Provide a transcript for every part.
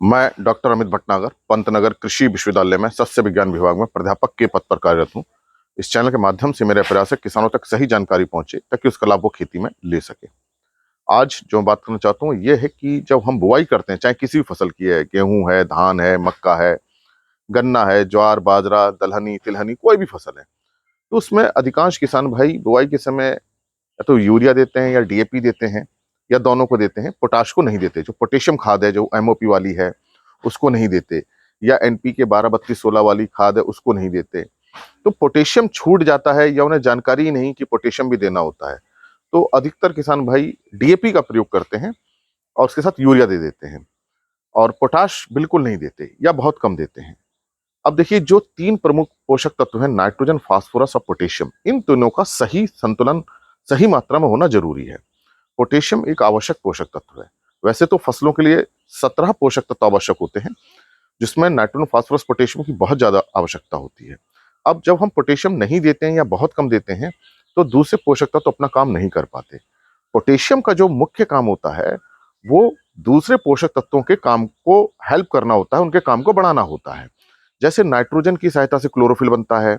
मैं डॉक्टर अमित भटनागर पंतनगर कृषि विश्वविद्यालय में सस्य विज्ञान विभाग में प्राध्यापक के पद पर कार्यरत हूँ। इस चैनल के माध्यम से मेरा प्रयास है किसानों तक सही जानकारी पहुंचे ताकि उसका लाभ वो खेती में ले सके। आज जो बात करना चाहता हूँ ये है कि जब हम बुआई करते हैं, चाहे किसी भी फसल की है, गेहूं है, धान है, मक्का है, गन्ना है, ज्वार, बाजरा, दलहनी, तिलहनी, कोई भी फसल है, तो उसमें अधिकांश किसान भाई बुआई के समय या तो यूरिया देते हैं या डीएपी देते हैं या दोनों को देते हैं। पोटाश को नहीं देते। जो पोटेशियम खाद है, जो एमओपी वाली है, उसको नहीं देते, या एनपीके 12-32-16 वाली खाद है, उसको नहीं देते। तो पोटेशियम छूट जाता है या उन्हें जानकारी ही नहीं कि पोटेशियम भी देना होता है। तो अधिकतर किसान भाई डीएपी का प्रयोग करते हैं और उसके साथ यूरिया दे देते हैं और पोटाश बिल्कुल नहीं देते या बहुत कम देते हैं। अब देखिए, जो तीन प्रमुख पोषक तत्व हैं, नाइट्रोजन, फास्फोरस और पोटेशियम, इन तीनों का सही संतुलन सही मात्रा में होना जरूरी है। पोटेशियम एक आवश्यक पोषक तत्व है। वैसे तो फसलों के लिए 17 पोषक तत्व आवश्यक होते हैं, जिसमें नाइट्रोजन, फास्फोरस, पोटेशियम की बहुत ज्यादा आवश्यकता होती है। अब जब हम पोटेशियम नहीं देते हैं या बहुत कम देते हैं, तो दूसरे पोषक तत्व अपना काम नहीं कर पाते। पोटेशियम का जो मुख्य काम होता है, वो दूसरे पोषक तत्वों के काम को हेल्प करना होता है, उनके काम को बढ़ाना होता है। जैसे नाइट्रोजन की सहायता से क्लोरोफिल बनता है,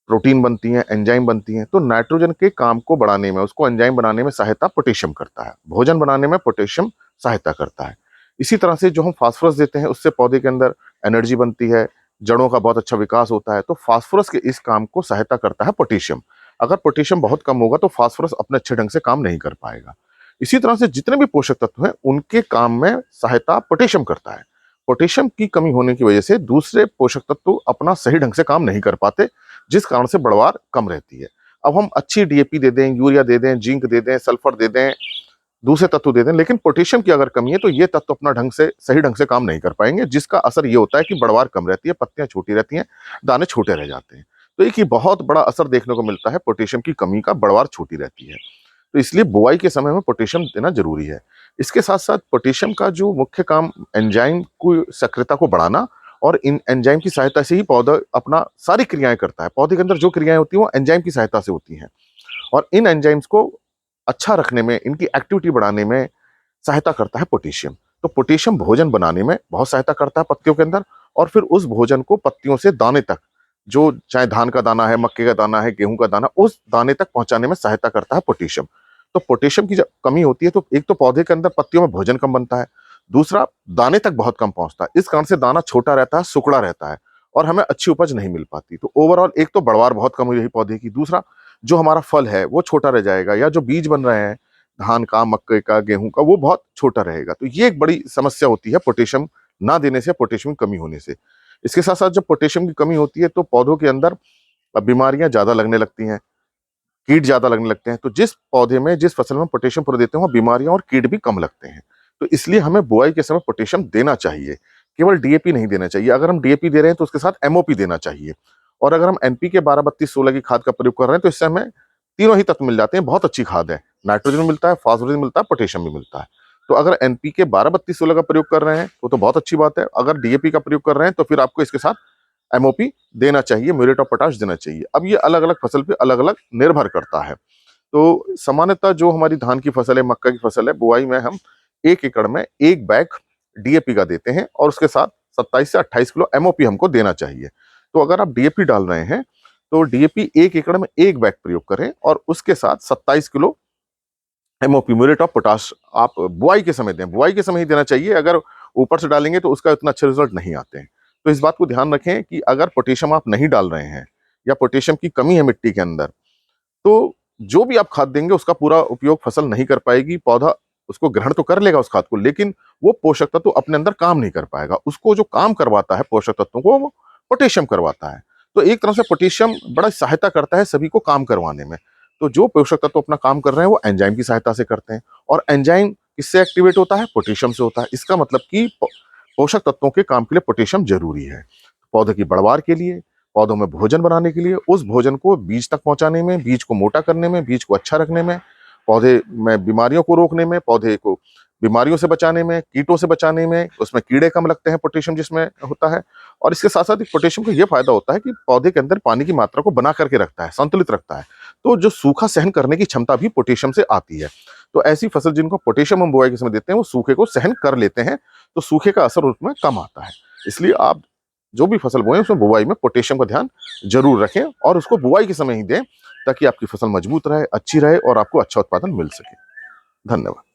प्रोटीन बनती हैं, एंजाइम बनती हैं, तो नाइट्रोजन के काम को बढ़ाने में, उसको एंजाइम बनाने में सहायता पोटेशियम करता है। भोजन बनाने में पोटेशियम सहायता करता है। इसी तरह से जो हम फास्फोरस देते हैं, उससे पौधे के अंदर एनर्जी बनती है, जड़ों का बहुत अच्छा विकास होता है। तो फास्फोरस के इस काम को सहायता करता है पोटेशियम। अगर पोटेशियम बहुत कम होगा तो फास्फोरस अपने अच्छे ढंग से काम नहीं कर पाएगा। इसी तरह से जितने भी पोषक तत्व हैं, उनके काम में सहायता पोटेशियम करता है। पोटेशियम की कमी होने की वजह से दूसरे पोषक तत्व अपना सही ढंग से काम नहीं कर पाते, जिस कारण से बढ़वार कम रहती है। अब हम अच्छी डीएपी दे दें, यूरिया दे दें, जिंक दे दें, सल्फर दे दें, दूसरे तत्व दे दें, लेकिन पोटेशियम की अगर कमी है तो ये तत्व अपना ढंग से सही ढंग से काम नहीं कर पाएंगे, जिसका असर ये होता है कि बढ़वार कम रहती है, पत्तियां छोटी रहती हैं, दाने छोटे रह जाते हैं। तो एक ही बहुत बड़ा असर देखने को मिलता है पोटेशियम की कमी का, बढ़वार छोटी रहती है। तो इसलिए बुआई के समय में पोटेशियम देना जरूरी है। इसके साथ साथ पोटेशियम का जो मुख्य काम एंजाइम को सक्रियता को बढ़ाना, और इन एंजाइम की सहायता से ही पौधा अपना सारी क्रियाएं करता है। पौधे के अंदर जो क्रियाएं होती हैं वो एंजाइम की सहायता से होती हैं, और इन एंजाइम्स को अच्छा रखने में, इनकी एक्टिविटी बढ़ाने में सहायता करता है पोटेशियम। तो पोटेशियम भोजन बनाने में बहुत सहायता करता है पत्तियों के अंदर, और फिर उस भोजन को पत्तियों से दाने तक, जो चाहे धान का दाना है, मक्के का दाना है, गेहूं का दाना, उस दाने तक पहुंचाने में सहायता करता है पोटेशियम। तो पोटेशियम की जब कमी होती है तो एक तो पौधे के अंदर पत्तियों में भोजन कम बनता है, दूसरा दाने तक बहुत कम पहुंचता है। इस कारण से दाना छोटा रहता है, सुकड़ा रहता है, और हमें अच्छी उपज नहीं मिल पाती। तो ओवरऑल एक तो बढ़वार बहुत कम हुई रही पौधे की, दूसरा जो हमारा फल है वो छोटा रह जाएगा, या जो बीज बन रहे हैं धान का, मक्के का, गेहूं का, वो बहुत छोटा रहेगा। तो ये एक बड़ी समस्या होती है पोटेशियम ना देने से, पोटेशियम की कमी होने से। इसके साथ साथ जब पोटेशियम की कमी होती है तो पौधों के अंदर बीमारियां ज्यादा लगने लगती हैं, कीट ज्यादा लगने लगते हैं। तो जिस पौधे में, जिस फसल में पोटेशियम पूरा देते हैं, वहाँ बीमारियां और कीट भी कम लगते हैं। तो इसलिए हमें बुआई के समय पोटेशियम देना चाहिए, केवल डीएपी नहीं देना चाहिए। अगर हम डीएपी दे रहे हैं तो उसके साथ एमओपी देना चाहिए, और अगर हम एनपीके 12-32-16 की खाद का प्रयोग कर रहे हैं तो इससे हमें तीनों ही तत्व मिल जाते हैं। बहुत अच्छी खाद है, नाइट्रोजन मिलता है, फास्फोरस मिलता है, पोटेशियम भी मिलता है। तो अगर एनपीके 12-32-16 का प्रयोग कर रहे हैं तो बहुत अच्छी बात है। अगर डीएपी का प्रयोग कर रहे हैं तो फिर आपको इसके साथ एमओपी देना चाहिए, म्यूरेट ऑफ पोटाश देना चाहिए। अब ये अलग अलग फसल पे अलग अलग निर्भर करता है। तो सामान्यतः जो हमारी धान की फसल है, मक्का की फसल है, बुआई में हम 1 एकड़ में 1 बैग डीएपी का देते हैं, और उसके साथ 27 से 28 किलो एमओपी हमको देना चाहिए। तो अगर आप डीएपी डाल रहे हैं तो डीएपी 1 एकड़ में 1 बैग प्रयोग करें, और उसके साथ 27 kilo MOP, muriate of potash, आप बुआई के समय दें। बुआई के समय ही देना चाहिए, अगर ऊपर से डालेंगे तो उसका इतना अच्छे रिजल्ट नहीं आते हैं। तो इस बात को ध्यान रखें कि अगर पोटेशियम आप नहीं डाल रहे हैं या पोटेशियम की कमी है मिट्टी के अंदर, तो जो भी आप खाद देंगे उसका पूरा उपयोग फसल नहीं कर पाएगी। पौधा उसको ग्रहण तो कर लेगा उस खाद को, लेकिन वो पोषक तत्व अपने अंदर काम नहीं कर पाएगा। उसको जो काम करवाता है पोषक तत्वों को, वो पोटेशियम करवाता है। तो एक तरह से पोटेशियम बड़ा सहायता करता है सभी को काम करवाने में। तो जो पोषक तत्व अपना काम कर रहे हैं वो एंजाइम की सहायता से करते हैं, और एंजाइम किससे एक्टिवेट होता है? पोटेशियम से होता है। इसका मतलब कि पोषक तत्वों के काम के लिए पोटेशियम जरूरी है। पौधे की बढ़वार के लिए, पौधों में भोजन बनाने के लिए, उस भोजन को बीज तक पहुंचाने में, बीज को मोटा करने में, बीज को अच्छा रखने में, पौधे में बीमारियों को रोकने में, पौधे को बीमारियों से बचाने में, कीटों से बचाने में, उसमें कीड़े कम लगते हैं पोटेशियम जिसमें होता है। और इसके साथ साथ पोटेशियम का ये फायदा होता है कि पौधे के अंदर पानी की मात्रा को बना करके रखता है, संतुलित रखता है। तो जो सूखा सहन करने की क्षमता भी पोटेशियम से आती है। तो ऐसी फसल जिनको पोटेशियम हम बुआई के समय देते हैं वो सूखे को सहन कर लेते हैं, तो सूखे का असर उसमें कम आता है। इसलिए आप जो भी फसल बोएं उसमें बुआई में पोटेशियम का ध्यान जरूर रखें और उसको बुआई के समय ही दें, ताकि आपकी फसल मजबूत रहे, अच्छी रहे और आपको अच्छा उत्पादन मिल सके। धन्यवाद।